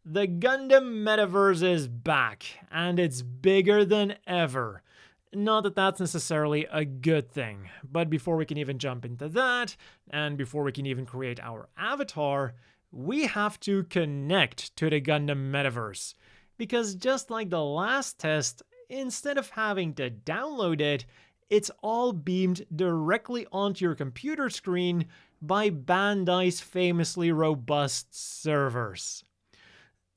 The Gundam Metaverse is back, and it's bigger than ever. Not that that's necessarily a good thing, but before we can even jump into that, and before we can even create our avatar, we have to connect to the Gundam Metaverse. Because just like the last test, instead of having to download it, it's all beamed directly onto your computer screen by Bandai's famously robust servers.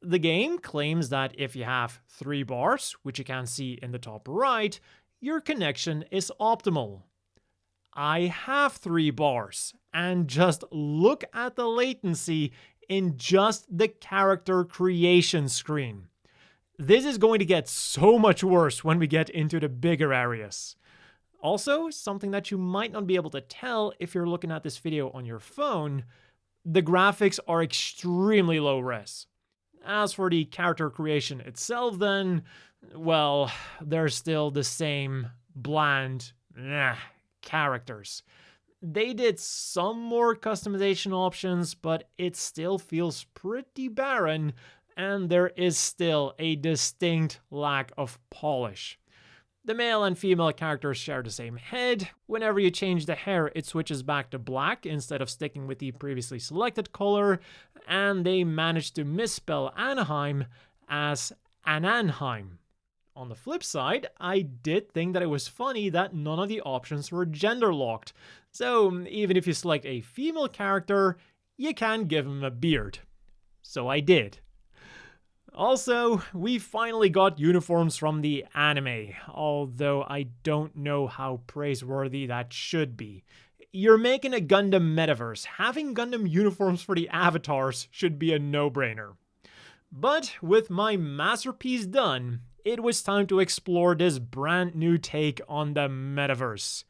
The game claims that if you have 3 bars, which you can see in the top right, your connection is optimal. I have 3 bars, and just look at the latency in just the character creation screen. This is going to get so much worse when we get into the bigger areas. Also, something that you might not be able to tell if you're looking at this video on your phone, the graphics are extremely low res. As for the character creation itself then, well, they're still the same bland characters. They did some more customization options, but it still feels pretty barren, and there is still a distinct lack of polish. The male and female characters share the same head. Whenever you change the hair, it switches back to black instead of sticking with the previously selected color, and they managed to misspell Anaheim as Ananheim. On the flip side, I did think that it was funny that none of the options were gender locked, so even if you select a female character, you can give him a beard. So I did. Also, we finally got uniforms from the anime, although I don't know how praiseworthy that should be. You're making a Gundam Metaverse. Having Gundam uniforms for the avatars should be a no-brainer. But with my masterpiece done, it was time to explore this brand new take on the Metaverse.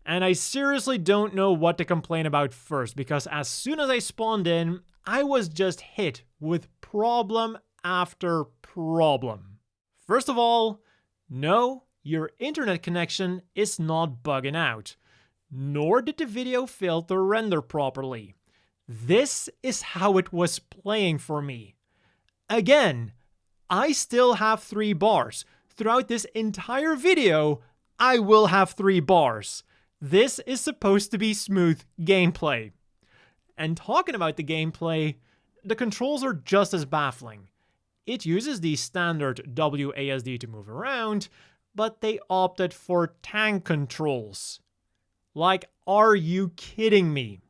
And I seriously don't know what to complain about first, because as soon as I spawned in, I was just hit with problem after problem. First of all, no, your internet connection is not bugging out, nor did the video fail to render properly. This is how it was playing for me. Again, I still have 3 bars. Throughout this entire video, I will have 3 bars. This is supposed to be smooth gameplay. And talking about the gameplay, the controls are just as baffling. It uses the standard WASD to move around, but they opted for tank controls. Like, are you kidding me?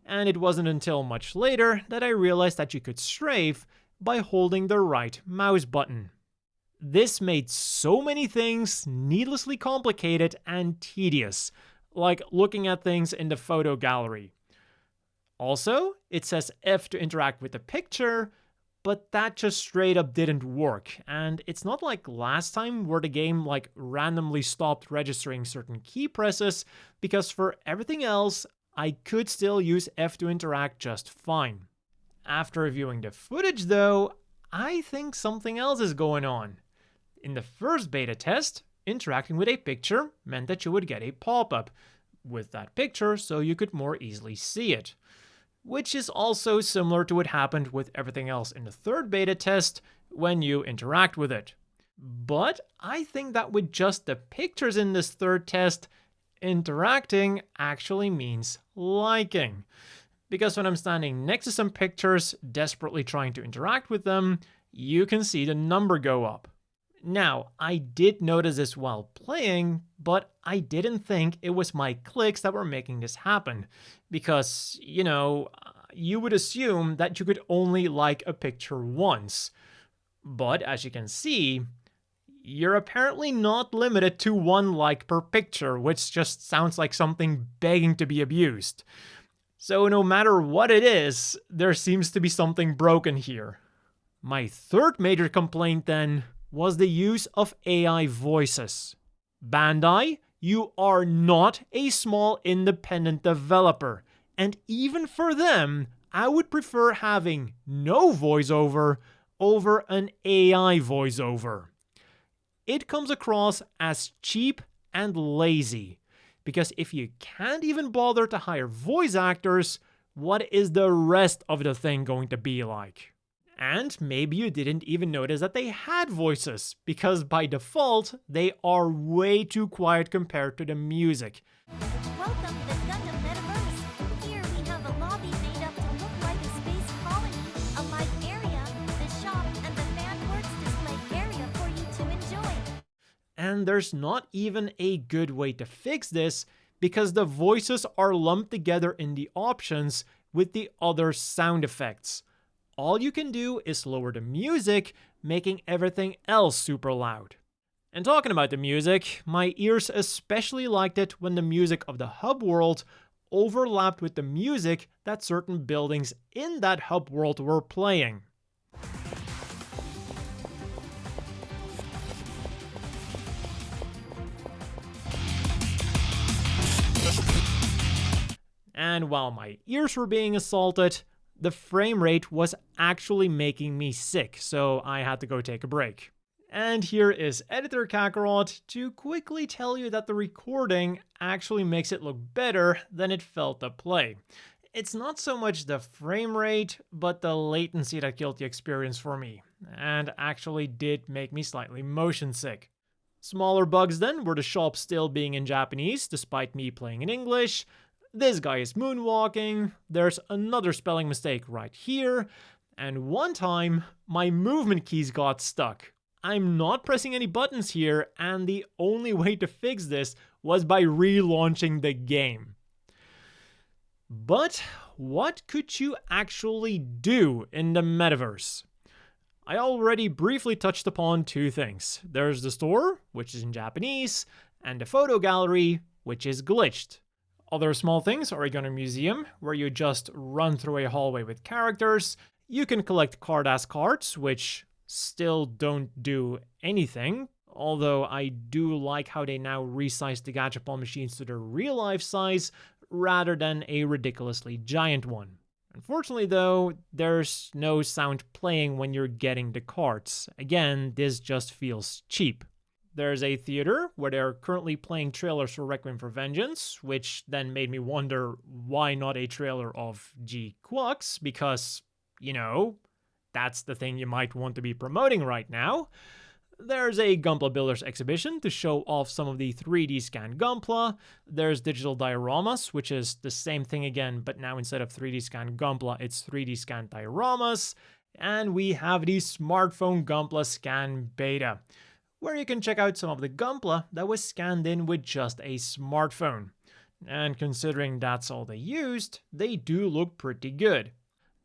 And it wasn't until much later that I realized that you could strafe by holding the right mouse button. This made so many things needlessly complicated and tedious, like looking at things in the photo gallery. Also, it says F to interact with the picture, but that just straight up didn't work, and it's not like last time where the game randomly stopped registering certain key presses, because for everything else, I could still use F to interact just fine. After reviewing the footage though, I think something else is going on. In the first beta test, interacting with a picture meant that you would get a pop-up with that picture so you could more easily see it. Which is also similar to what happened with everything else in the third beta test when you interact with it. But I think that with just the pictures in this third test, interacting actually means liking. Because when I'm standing next to some pictures, desperately trying to interact with them, you can see the number go up. Now, I did notice this while playing, but I didn't think it was my clicks that were making this happen. Because, you would assume that you could only like a picture once. But as you can see, you're apparently not limited to 1 like per picture, which just sounds like something begging to be abused. So no matter what it is, there seems to be something broken here. My third major complaint then was the use of AI voices. Bandai, you are not a small independent developer, and even for them, I would prefer having no voiceover over an AI voiceover. It comes across as cheap and lazy, because if you can't even bother to hire voice actors, what is the rest of the thing going to be like? And maybe you didn't even notice that they had voices, because by default, they are way too quiet compared to the music. Welcome to the Gundam Metaverse. Here we have a lobby made up to look like a space colony, a live area, the shop, and the fan works display area for you to enjoy. And there's not even a good way to fix this, because the voices are lumped together in the options with the other sound effects. All you can do is lower the music, making everything else super loud. And talking about the music, my ears especially liked it when the music of the hub world overlapped with the music that certain buildings in that hub world were playing. And while my ears were being assaulted, the frame rate was actually making me sick, so I had to go take a break. And here is Editor Kakarot to quickly tell you that the recording actually makes it look better than it felt to play. It's not so much the frame rate, but the latency that killed the experience for me, and actually did make me slightly motion sick. Smaller bugs then were the shop still being in Japanese despite me playing in English. This guy is moonwalking, there's another spelling mistake right here, and one time, my movement keys got stuck. I'm not pressing any buttons here, and the only way to fix this was by relaunching the game. But what could you actually do in the metaverse? I already briefly touched upon two things. There's the store, which is in Japanese, and the photo gallery, which is glitched. Other small things are a Gundam Museum, where you just run through a hallway with characters. You can collect card-ass cards, which still don't do anything, although I do like how they now resize the gachapon machines to their real-life size, rather than a ridiculously giant one. Unfortunately though, there's no sound playing when you're getting the cards. Again, this just feels cheap. There's a theater where they're currently playing trailers for Requiem for Vengeance, which then made me wonder why not a trailer of G-Quux, because, you know, that's the thing you might want to be promoting right now. There's a Gunpla Builders exhibition to show off some of the 3D scanned Gunpla. There's digital dioramas, which is the same thing again, but now instead of 3D scanned Gunpla, it's 3D scanned dioramas. And we have the smartphone Gunpla scan beta, where you can check out some of the Gunpla that was scanned in with just a smartphone. And considering that's all they used, they do look pretty good.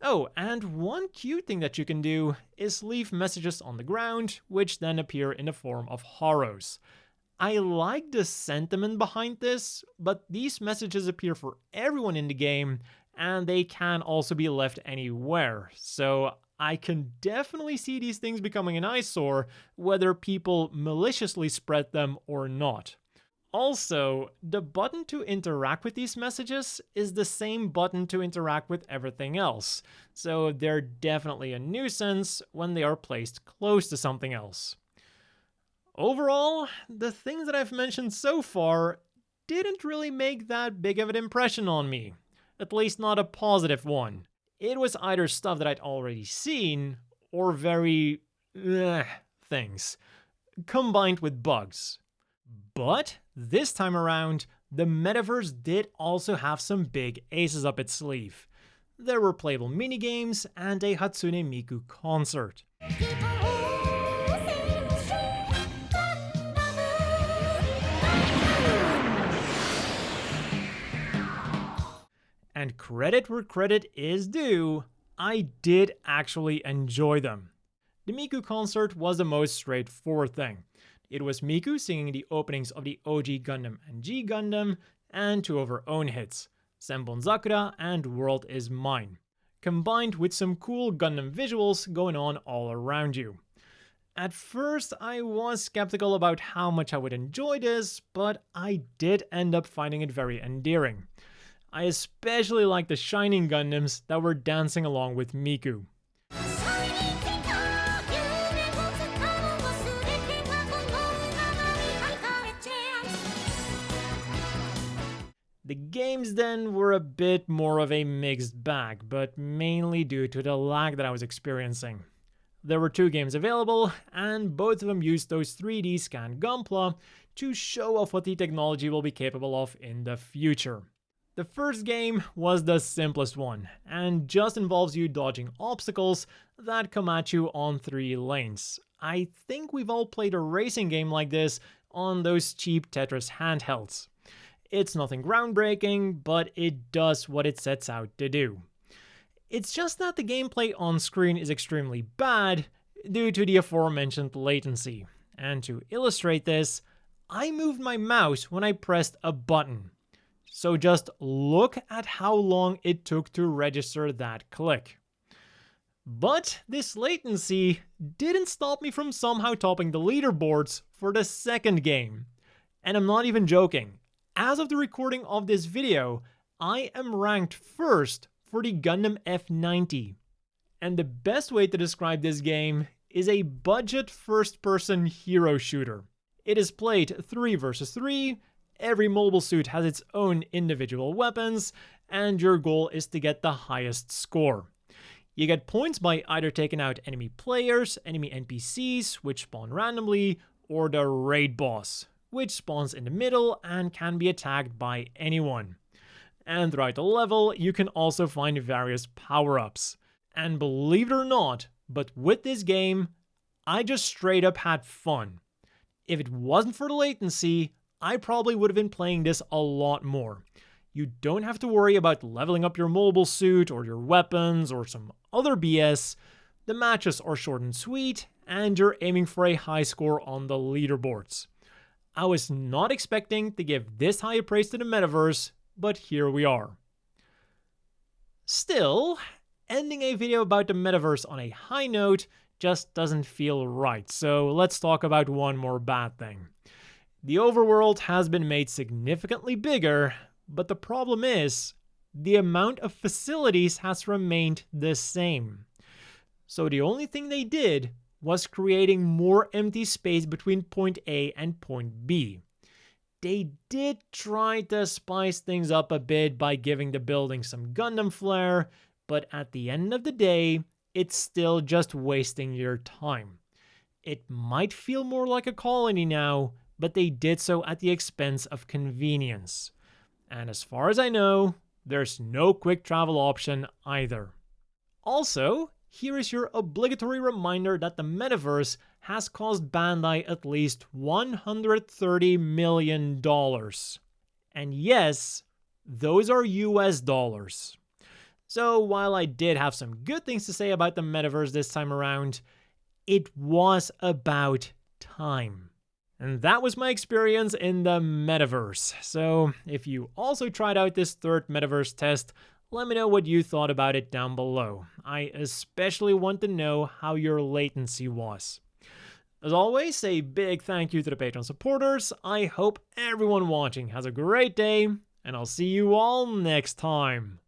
Oh, and one cute thing that you can do is leave messages on the ground, which then appear in the form of horos. I like the sentiment behind this, but these messages appear for everyone in the game, and they can also be left anywhere, so I can definitely see these things becoming an eyesore, whether people maliciously spread them or not. Also, the button to interact with these messages is the same button to interact with everything else, so they're definitely a nuisance when they are placed close to something else. Overall, the things that I've mentioned so far didn't really make that big of an impression on me, at least not a positive one. It was either stuff that I'd already seen, or very things, combined with bugs. But this time around, the metaverse did also have some big aces up its sleeve. There were playable minigames and a Hatsune Miku concert. And credit where credit is due, I did actually enjoy them. The Miku concert was the most straightforward thing. It was Miku singing the openings of the OG Gundam and G Gundam, and two of her own hits, Senbon Sakura and World Is Mine, combined with some cool Gundam visuals going on all around you. At first, I was skeptical about how much I would enjoy this, but I did end up finding it very endearing. I especially liked the Shining Gundams that were dancing along with Miku. The games then were a bit more of a mixed bag, but mainly due to the lag that I was experiencing. There were 2 games available, and both of them used those 3D scan Gunpla to show off what the technology will be capable of in the future. The first game was the simplest one, and just involves you dodging obstacles that come at you on 3 lanes. I think we've all played a racing game like this on those cheap Tetris handhelds. It's nothing groundbreaking, but it does what it sets out to do. It's just that the gameplay on screen is extremely bad due to the aforementioned latency. And to illustrate this, I moved my mouse when I pressed a button. So just look at how long it took to register that click. But this latency didn't stop me from somehow topping the leaderboards for the second game. And I'm not even joking. As of the recording of this video, I am ranked first for the Gundam F90. And the best way to describe this game is a budget first-person hero shooter. It is played 3 versus 3, every mobile suit has its own individual weapons, and your goal is to get the highest score. You get points by either taking out enemy players, enemy NPCs, which spawn randomly, or the raid boss, which spawns in the middle and can be attacked by anyone. And throughout the level, you can also find various power-ups. And believe it or not, but with this game, I just straight up had fun. If it wasn't for the latency, I probably would have been playing this a lot more. You don't have to worry about leveling up your mobile suit or your weapons or some other BS. The matches are short and sweet, and you're aiming for a high score on the leaderboards. I was not expecting to give this high a praise to the Metaverse, but here we are. Still, ending a video about the Metaverse on a high note just doesn't feel right, so let's talk about one more bad thing. The overworld has been made significantly bigger, but the problem is, the amount of facilities has remained the same. So the only thing they did was creating more empty space between point A and point B. They did try to spice things up a bit by giving the building some Gundam flair, but at the end of the day, it's still just wasting your time. It might feel more like a colony now, but they did so at the expense of convenience. And as far as I know, there's no quick travel option either. Also, here is your obligatory reminder that the Metaverse has cost Bandai at least $130 million. And yes, those are US dollars. So while I did have some good things to say about the Metaverse this time around, it was about time. And that was my experience in the Metaverse. So if you also tried out this third Metaverse test, let me know what you thought about it down below. I especially want to know how your latency was. As always, a big thank you to the Patreon supporters. I hope everyone watching has a great day, and I'll see you all next time.